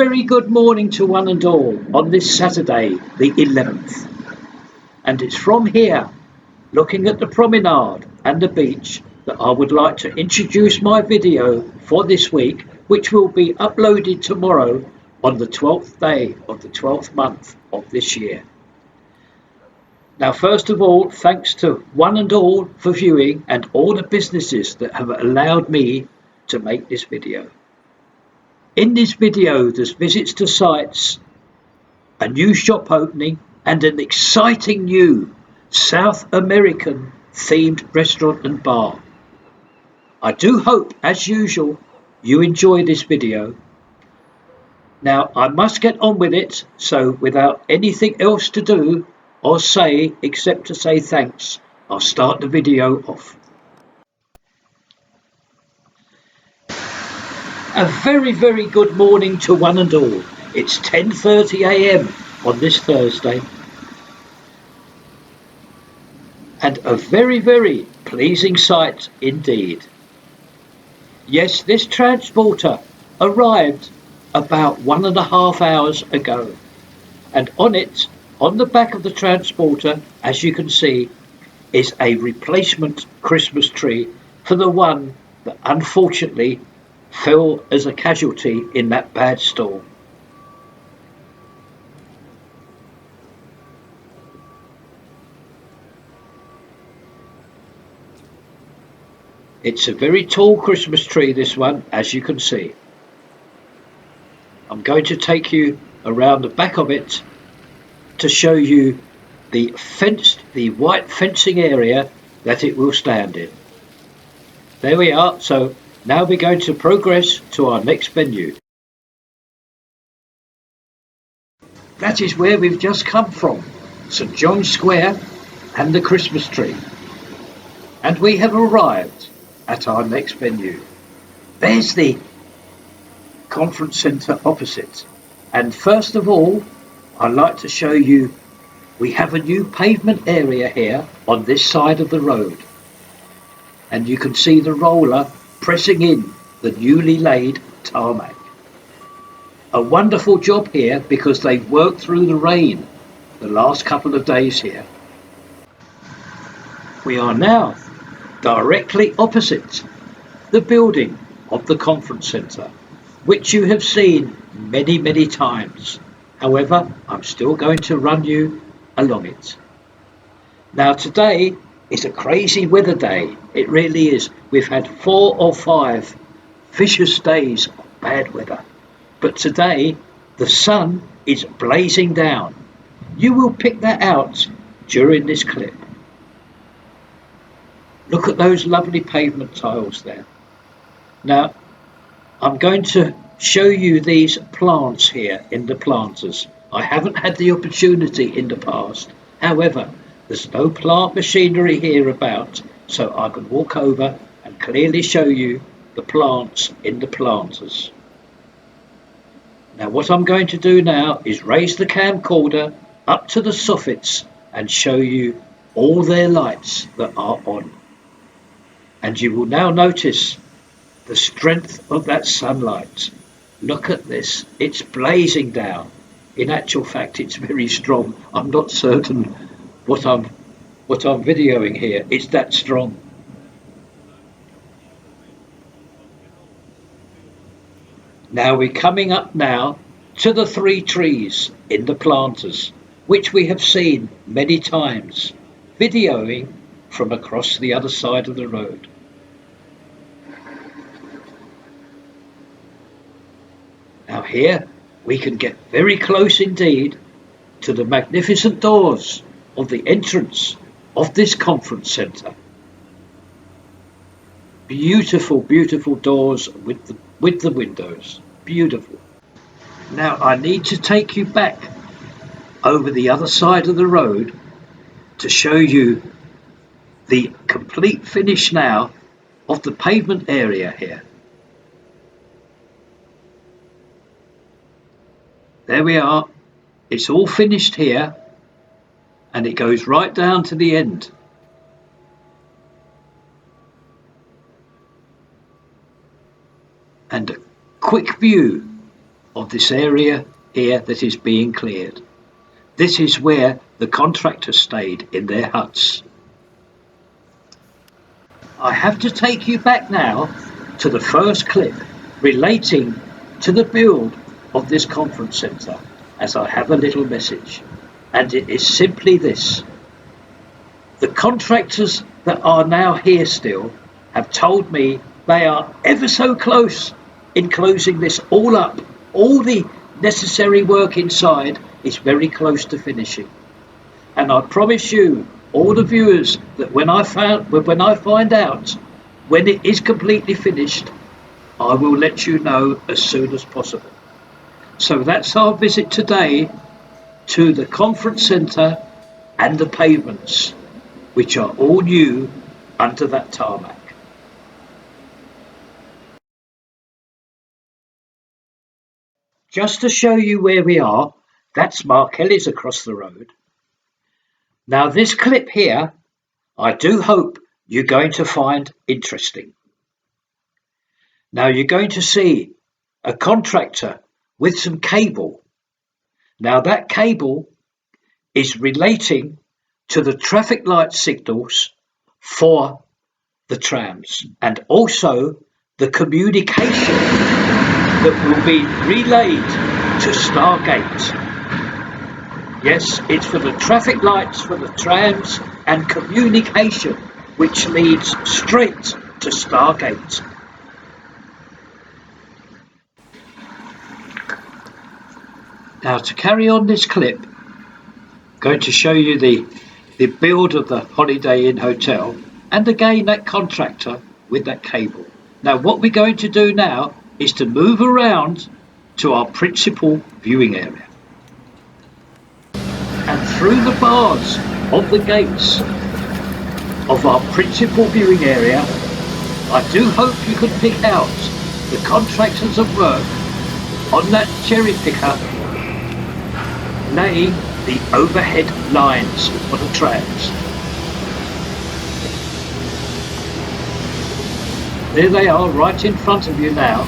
very good morning to one and all on this Saturday, the 11th. And it's from here, looking at the promenade and the beach, that I would like to introduce my video for this week, which will be uploaded tomorrow on the 12th day of the 12th month of this year. Now, first of all, thanks to one and all for viewing and all the businesses that have allowed me to make this video. In this video, there's visits to sites, a new shop opening, and an exciting new South American themed restaurant and bar. I do hope, as usual, you enjoy this video. Now, I must get on with it, so without anything else to do or say except to say thanks, I'll start the video off. A very good morning to one and all. It's 10:30 a.m. on this Thursday. And a very pleasing sight indeed. Yes, this transporter arrived about 1.5 hours ago. And on it, on the back of the transporter, as you can see, is a replacement Christmas tree for the one that unfortunately fell as a casualty in that bad storm. It's a very tall Christmas tree, this one, as you can see. I'm going to take you around the back of it to show you the white fencing area that it will stand in. There we are. So now we're going to progress to our next venue. That is where we've just come from, St John's Square and the Christmas tree. And we have arrived at our next venue. There's the conference centre opposite. And first of all, I'd like to show you, we have a new pavement area here on this side of the road. And you can see the roller pressing in the newly laid tarmac. A wonderful job here because they've worked through the rain the last couple of days here. We are now directly opposite the building of the conference centre, which you have seen many times. However, I'm still going to run you along it. Now, today is a crazy weather day. It really is. We've had 4 or 5 vicious days of bad weather. But today, the sun is blazing down. You will pick that out during this clip. Look at those lovely pavement tiles there. Now, I'm going to show you these plants here in the planters. I haven't had the opportunity in the past. However, there's no plant machinery here about, so I can walk over and clearly show you the plants in the planters. Now, what I'm going to do now is raise the camcorder up to the soffits and show you all their lights that are on. And you will now notice the strength of that sunlight. Look at this, it's blazing down. In actual fact, it's very strong. I'm not certain what I'm videoing here. It's that strong. Now we're coming up now to the 3 trees in the planters, which we have seen many times, videoing from across the other side of the road. Now here we can get very close indeed to the magnificent doors of the entrance of this conference centre. Beautiful doors with the windows. Beautiful. Now I need to take you back over the other side of the road to show you the complete finish now of the pavement area here. There we are. It's all finished here and it goes right down to the end. And a quick view of this area here that is being cleared. This is where the contractors stayed in their huts. I have to take you back now to the first clip relating to the build of this conference centre, as I have a little message, and it is simply this. The contractors that are now here still have told me they are ever so close in closing this all up. All the necessary work inside is very close to finishing. And I promise you, all the viewers, that when I find out when it is completely finished, I will let you know as soon as possible. So that's our visit today to the conference centre and the pavements, which are all new under that tarmac. Just to show you where we are, that's Mark Kelly's across the road. Now this clip here, I do hope you're going to find interesting. Now you're going to see a contractor with some cable. Now that cable is relating to the traffic light signals for the trams and also the communication that will be relayed to Stargate. Yes, it's for the traffic lights for the trams and communication which leads straight to Stargate. Now to carry on this clip, I'm going to show you the build of the Holiday Inn Hotel and again that contractor with that cable. Now what we're going to do now is to move around to our principal viewing area. And through the bars of the gates of our principal viewing area, I do hope you can pick out the contractors at work on that cherry picker laying the overhead lines for the trams. There they are right in front of you now.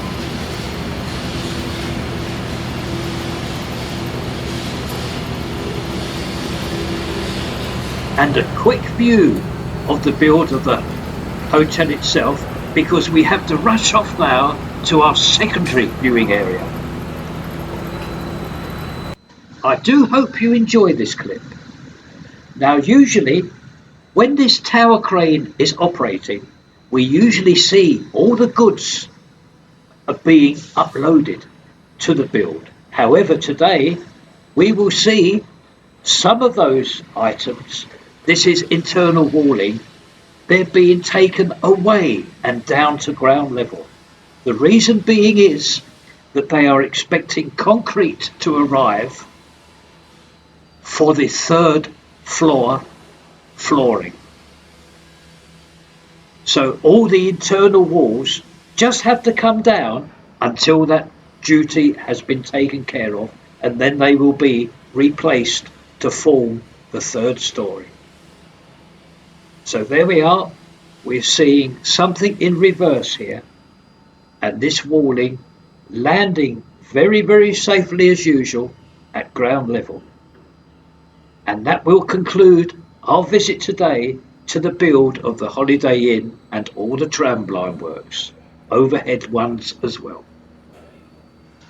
And a quick view of the build of the hotel itself, because we have to rush off now to our secondary viewing area. I do hope you enjoy this clip. Now usually when this tower crane is operating, we usually see all the goods are being uploaded to the build. However, today we will see some of those items. This is internal walling. They're being taken away and down to ground level. The reason being is that they are expecting concrete to arrive for the third floor flooring. So all the internal walls just have to come down until that duty has been taken care of, and then they will be replaced to form the third story. So there we are. We're seeing something in reverse here, and this walling landing very, very safely as usual at ground level. And that will conclude our visit today to the build of the Holiday Inn and all the tramline works, overhead ones as well.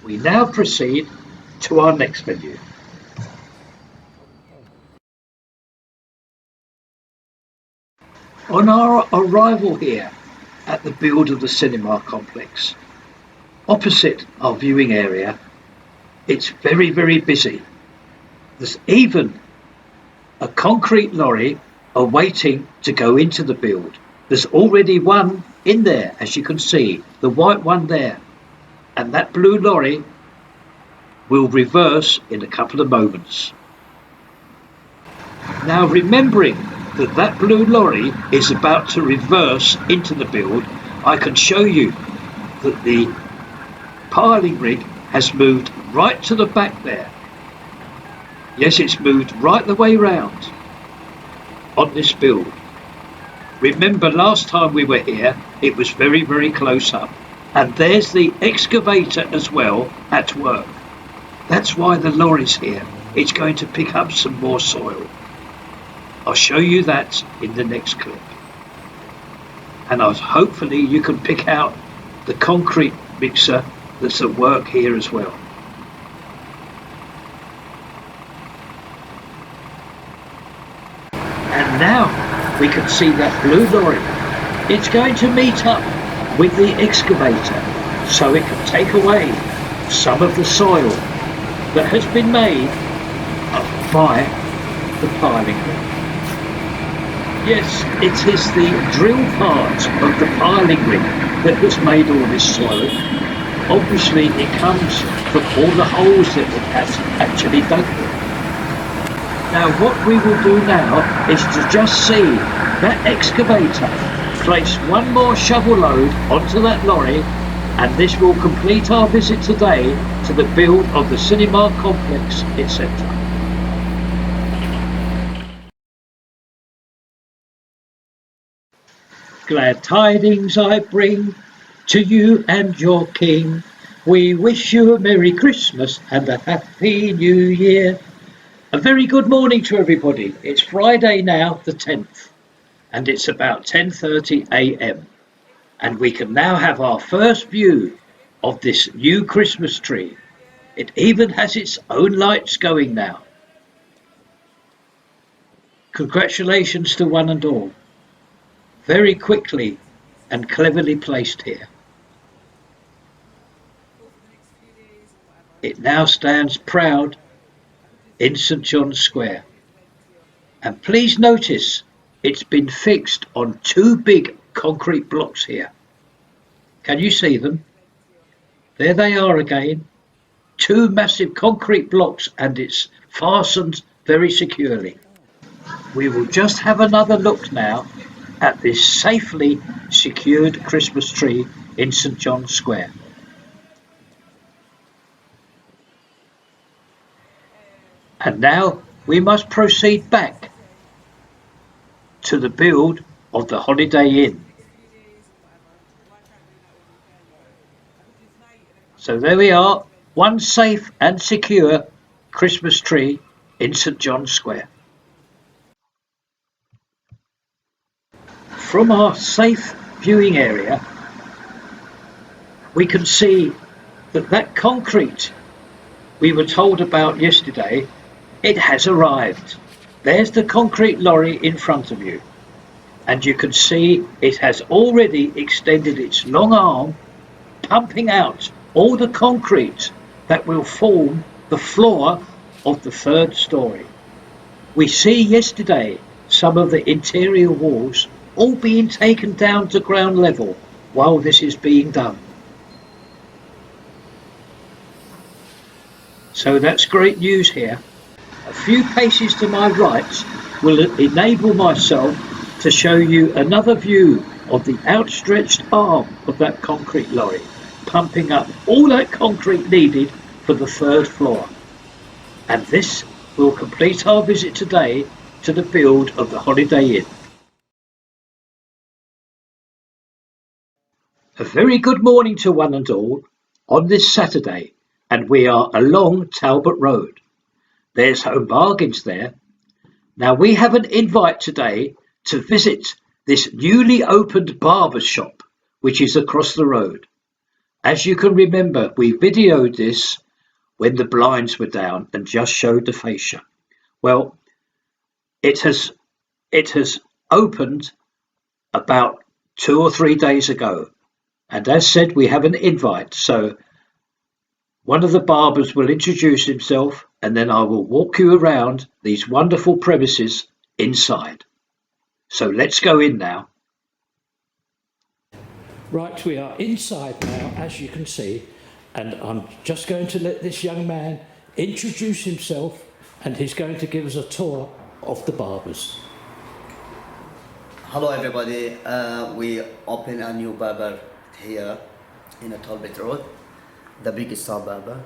We now proceed to our next venue. On our arrival here at the build of the cinema complex, opposite our viewing area, it's very, very busy. There's even a concrete lorry awaiting to go into the build. There's already one in there, as you can see, the white one there. And that blue lorry will reverse in a couple of moments. Now remembering that that blue lorry is about to reverse into the build, I can show you that the piling rig has moved right to the back there. Yes, it's moved right the way round on this build. Remember last time we were here, it was very, very close up. And there's the excavator as well at work. That's why the lorry's here. It's going to pick up some more soil. I'll show you that in the next clip. And hopefully you can pick out the concrete mixer that's at work here as well. And now we can see that blue lorry. It's going to meet up with the excavator so it can take away some of the soil that has been made by the piling ring. Yes, it is the drill part of the piling ring that has made all this soil. Obviously it comes from all the holes that it has actually dug. Now what we will do now is to just see that excavator place one more shovel load onto that lorry, and this will complete our visit today to the build of the cinema complex, etc. Glad tidings I bring to you and your king. We wish you a Merry Christmas and a Happy New Year. A very good morning to everybody. It's Friday now, the 10th, and it's about 10:30 a.m. And we can now have our first view of this new Christmas tree. It even has its own lights going now. Congratulations to one and all. Very quickly and cleverly placed here. It now stands proud in St John's Square. And please notice it's been fixed on two big concrete blocks here. Can you see them? There they are again. Two massive concrete blocks, and it's fastened very securely. We will just have another look now at this safely secured Christmas tree in St John's Square. And now we must proceed back to the build of the Holiday Inn. So there we are, one safe and secure Christmas tree in St John's Square. From our safe viewing area, we can see that concrete we were told about yesterday, it has arrived. There's the concrete lorry in front of you, and you can see it has already extended its long arm, pumping out all the concrete that will form the floor of the third story. We see yesterday some of the interior walls all being taken down to ground level while this is being done. So that's great news here. A few paces to my right will enable myself to show you another view of the outstretched arm of that concrete lorry, pumping up all that concrete needed for the third floor. And this will complete our visit today to the build of the Holiday Inn. A very good morning to one and all on this Saturday, and we are along Talbot Road. There's Home Bargains there. Now we have an invite today to visit this newly opened barber shop, which is across the road. As you can remember, we videoed this when the blinds were down and just showed the fascia. Well, it has opened about 2 or 3 days ago. And as said, we have an invite. So one of the barbers will introduce himself, and then I will walk you around these wonderful premises inside. So let's go in now. Right, we are inside now, as you can see, and I'm just going to let this young man introduce himself, and he's going to give us a tour of the barbers. Hello everybody, we open a new barber here in a Talbot Road, the biggest star barber.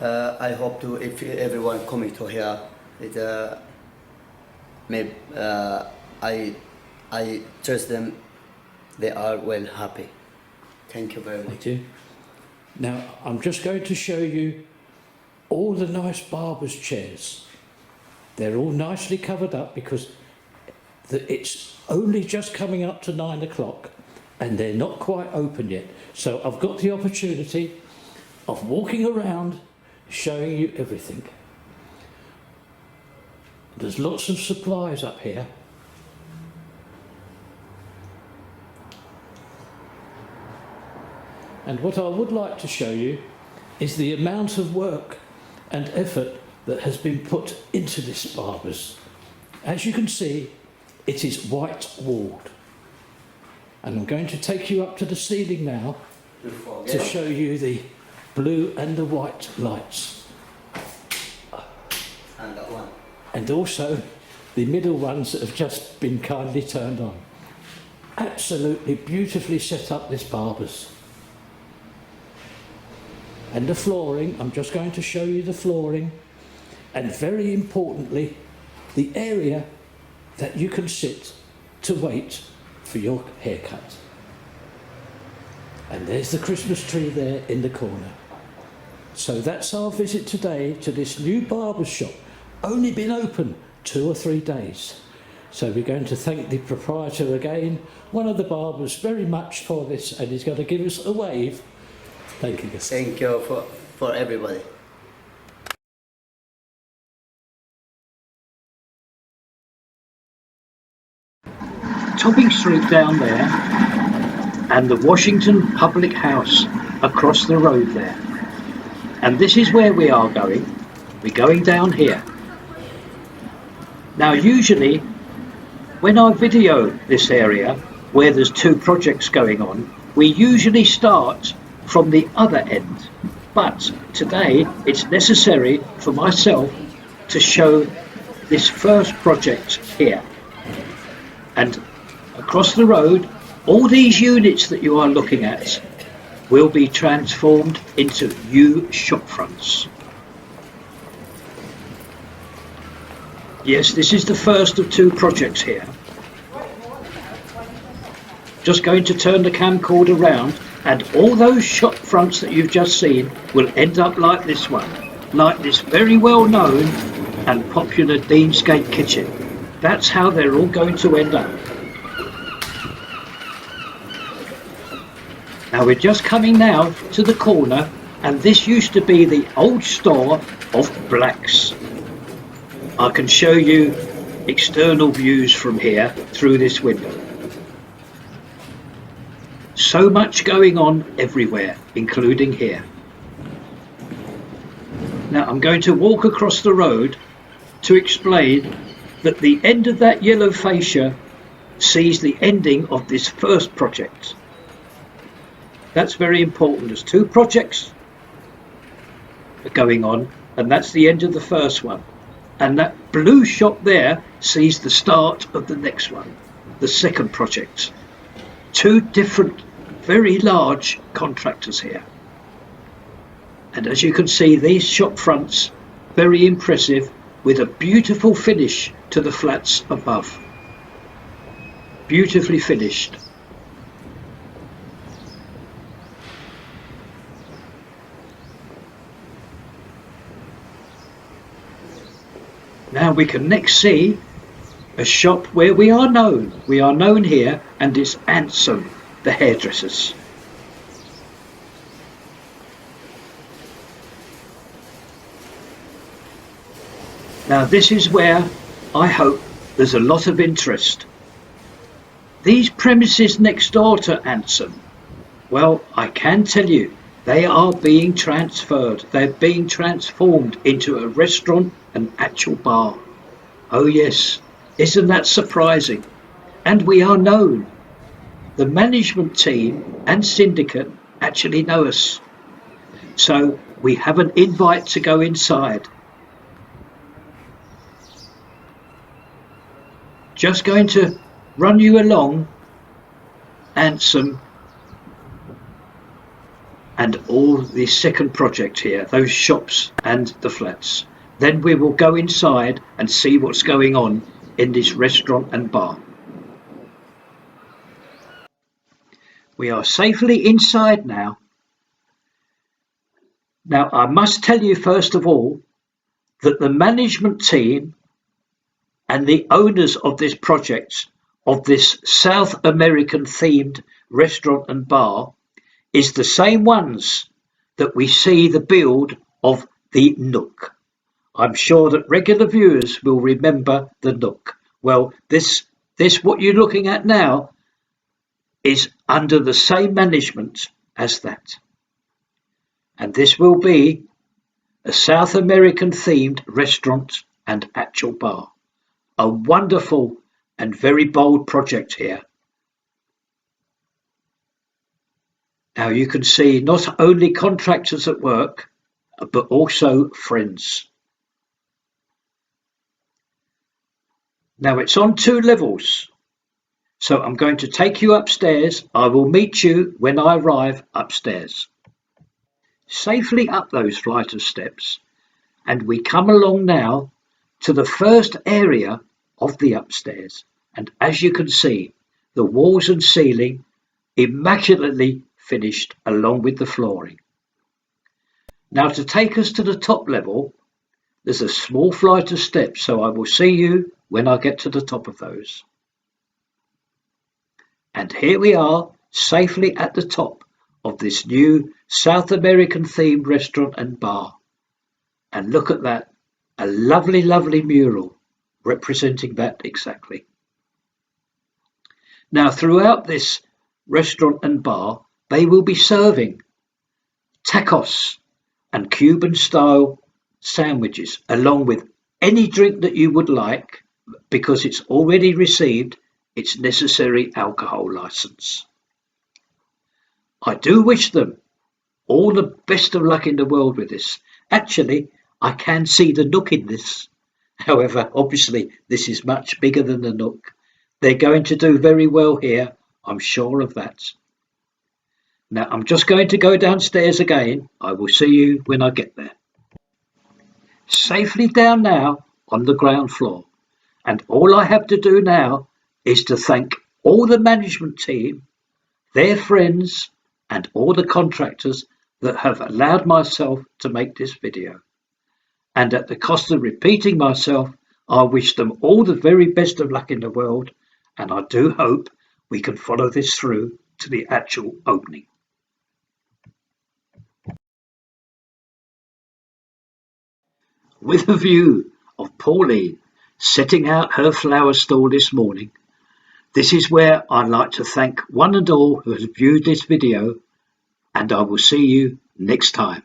I hope to, if everyone coming to here, it maybe I trust them, they are well happy. Thank you very much. Thank you. Now, I'm just going to show you all the nice barber's chairs. They're all nicely covered up because it's only just coming up to 9 o'clock and they're not quite open yet. So I've got the opportunity of walking around showing you everything. There's lots of supplies up here. And what I would like to show you is the amount of work and effort that has been put into this barber's. As you can see, it is white walled. And I'm going to take you up to the ceiling now to show you the blue and the white lights. And that one. And also the middle ones that have just been kindly turned on. Absolutely beautifully set up, this barber's. And the flooring, I'm just going to show you the flooring, and very importantly, the area that you can sit to wait for your haircut. And there's the Christmas tree there in the corner. So that's our visit today to this new barber's shop. Only been open 2 or 3 days. So we're going to thank the proprietor again, one of the barbers, very much for this, and he's going to give us a wave. Thank you. Thank you for everybody. Topping Street down there, and the Washington Public House across the road there. And this is where we are going. We're going down here. Now usually when I video this area where there's 2 projects going on, we usually start from the other end, but today it's necessary for myself to show this first project here. And across the road, all these units that you are looking at will be transformed into new shop fronts. Yes, this is the first of 2 projects here. Just going to turn the camcorder around, and all those shop fronts that you've just seen will end up like this one, like this very well known and popular Deansgate kitchen. That's how they're all going to end up. Now we're just coming now to the corner, and this used to be the old store of Black's. I can show you external views from here through this window. So much going on everywhere, including here. Now I'm going to walk across the road to explain that the end of that yellow fascia sees the ending of this first project. That's very important. There's 2 projects going on, and that's the end of the first one. And that blue shop there sees the start of the next one, the second project. 2 different, very large contractors here. And as you can see, these shop fronts, very impressive, with a beautiful finish to the flats above. Beautifully finished. Now we can next see a shop where we are known. We are known here, and it's Ansem, the hairdressers. Now this is where I hope there's a lot of interest. These premises next door to Ansem, well, I can tell you, they are being transferred. They're being transformed into a restaurant and actual bar. Oh yes, isn't that surprising? And we are known. The management team and syndicate actually know us. So we have an invite to go inside. Just going to run you along Ansem and all the second project here, those shops and the flats. Then we will go inside and see what's going on in this restaurant and bar. We are safely inside now. Now, I must tell you first of all that the management team and the owners of this project, of this South American themed restaurant and bar, is the same ones that we see the build of the Nook. I'm sure that regular viewers will remember the Nook. Well, this what you're looking at now is under the same management as that. And this will be a South American themed restaurant and actual bar. A wonderful and very bold project here. Now you can see not only contractors at work, but also friends. Now it's on 2 levels, so I'm going to take you upstairs. I will meet you when I arrive upstairs. Safely up those flight of steps, and we come along now to the first area of the upstairs, and as you can see, the walls and ceiling immaculately finished along with the flooring. Now to take us to the top level, there's a small flight of steps, so I will see you when I get to the top of those. And here we are, safely at the top of this new South American themed restaurant and bar. And look at that, a lovely, lovely mural representing that exactly. Now throughout this restaurant and bar, they will be serving tacos and Cuban style sandwiches along with any drink that you would like, because it's already received its necessary alcohol license. I do wish them all the best of luck in the world with this. Actually, I can see the Nook in this. However, obviously, this is much bigger than the Nook. They're going to do very well here, I'm sure of that. Now, I'm just going to go downstairs again. I will see you when I get there. Safely down now on the ground floor. And all I have to do now is to thank all the management team, their friends, and all the contractors that have allowed myself to make this video. And at the cost of repeating myself, I wish them all the very best of luck in the world, and I do hope we can follow this through to the actual opening. With a view of Pauline setting out her flower stall this morning, this is where I'd like to thank one and all who has viewed this video, and I will see you next time.